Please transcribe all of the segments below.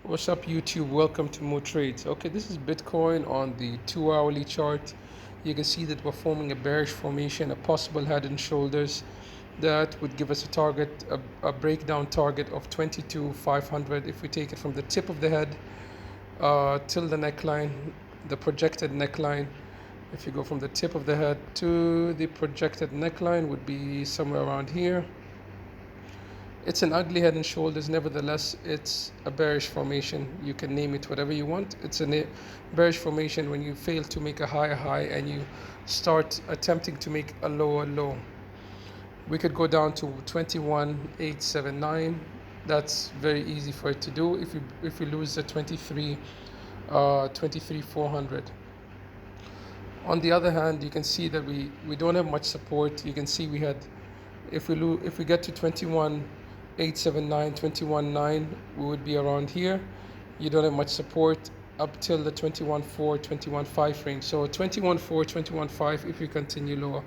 What's up, YouTube? Welcome to More Trades. Okay, this is Bitcoin on the 2 hourly chart. You can see that we're forming a bearish formation, a possible head and shoulders that would give us a target, a breakdown target of 22,500 if we take it from the tip of the head till the neckline, the projected neckline. If you go from the tip of the head to the projected neckline, would be somewhere around here. It's an ugly head and shoulders. Nevertheless, it's a bearish formation. You can name it whatever you want. It's a bearish formation when you fail to make a higher high and you start attempting to make a lower low. We could go down to 21,879. That's very easy for it to do if you lose the 23,400. On the other hand, you can see that we don't have much support. You can see we had, if we get to 21,879, 21,9, we would be around here. You don't have much support up till the 21,4, 21,5 range. So 21,4, 21,5, if you continue lower,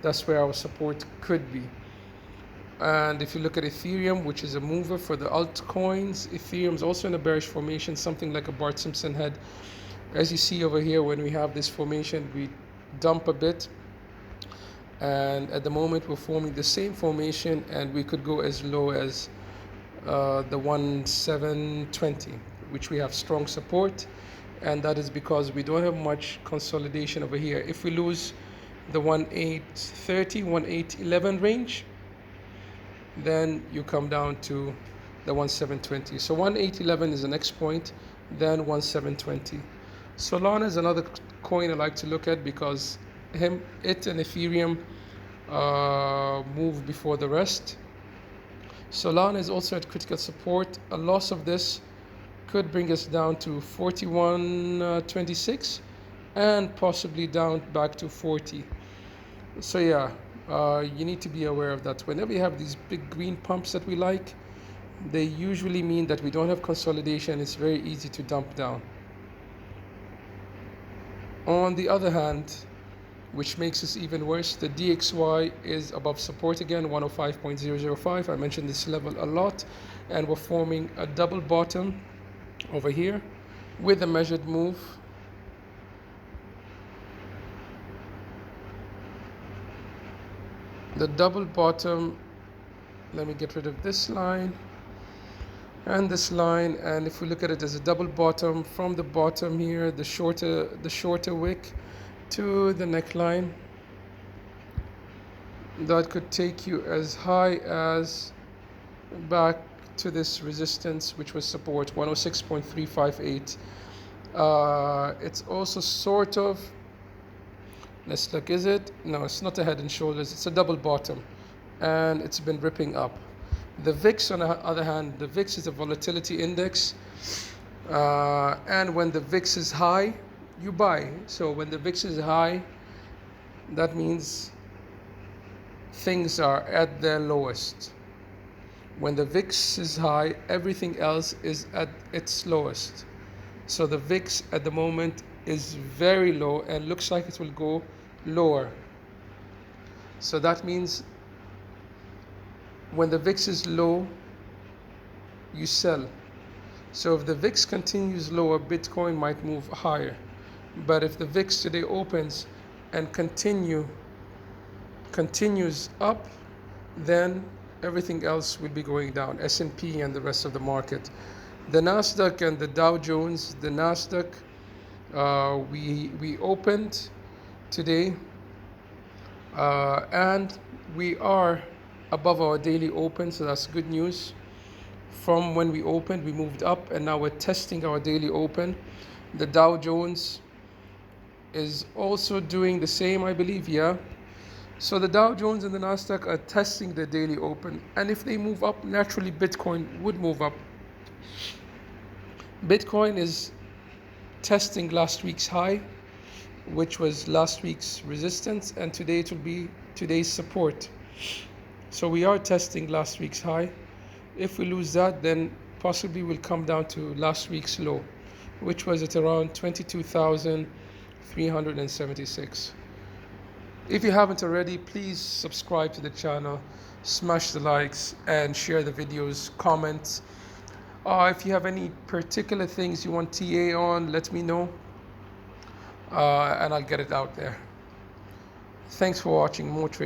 that's where our support could be. And if you look at Ethereum, which is a mover for the altcoins, Ethereum is also in a bearish formation, something like a Bart Simpson head. As you see over here, when we have this formation, we dump a bit. And at the moment, we're forming the same formation, and we could go as low as the 1,720, which we have strong support. And that is because we don't have much consolidation over here. If we lose the 1,830, 1,811 range, then you come down to the 1,720. So 1,811 is the next point, then 1,720. Solana is another coin I like to look at because it and Ethereum move before the rest. Solana is also at critical support. A loss of this could bring us down to 41.26 and possibly down back to 40. So yeah, you need to be aware of that. Whenever you have these big green pumps that we like, they usually mean that we don't have consolidation. It's very easy to dump down. On the other hand, which makes this even worse, the DXY is above support again, 105.005. I mentioned this level a lot, and we're forming a double bottom over here with a measured move. The double bottom, let me get rid of this line and this line, and if we look at it as a double bottom, from the bottom here, the shorter wick to the neckline, that could take you as high as back to this resistance, which was support 106.358. It's also sort of, let's look, is it? No, it's not a head and shoulders, it's a double bottom, and it's been ripping up. The VIX, on the other hand, the VIX is a volatility index, and when the VIX is high, you buy. So when the VIX is high, that means things are at their lowest. When the VIX is high, everything else is at its lowest. So the VIX at the moment is very low and looks like it will go lower. So that means when the VIX is low, you sell. So if the VIX continues lower, Bitcoin might move higher. But if the VIX today opens and continues up, then everything else will be going down, S&P and the rest of the market. The Nasdaq and the Dow Jones, the Nasdaq, we opened today, and we are above our daily open, so that's good news. From when we opened, we moved up, and now we're testing our daily open. The Dow Jones is also doing the same, I believe, yeah. So the Dow Jones and the Nasdaq are testing the daily open, and if they move up, naturally Bitcoin would move up. Bitcoin is testing last week's high, which was last week's resistance, and today it will be today's support. So we are testing last week's high. If we lose that, then possibly we'll come down to last week's low, which was at around 22,376. If you haven't already, please subscribe to the channel, smash the likes, and share the videos, comment. If you have any particular things you want TA on, let me know, and I'll get it out there. Thanks for watching. More trade.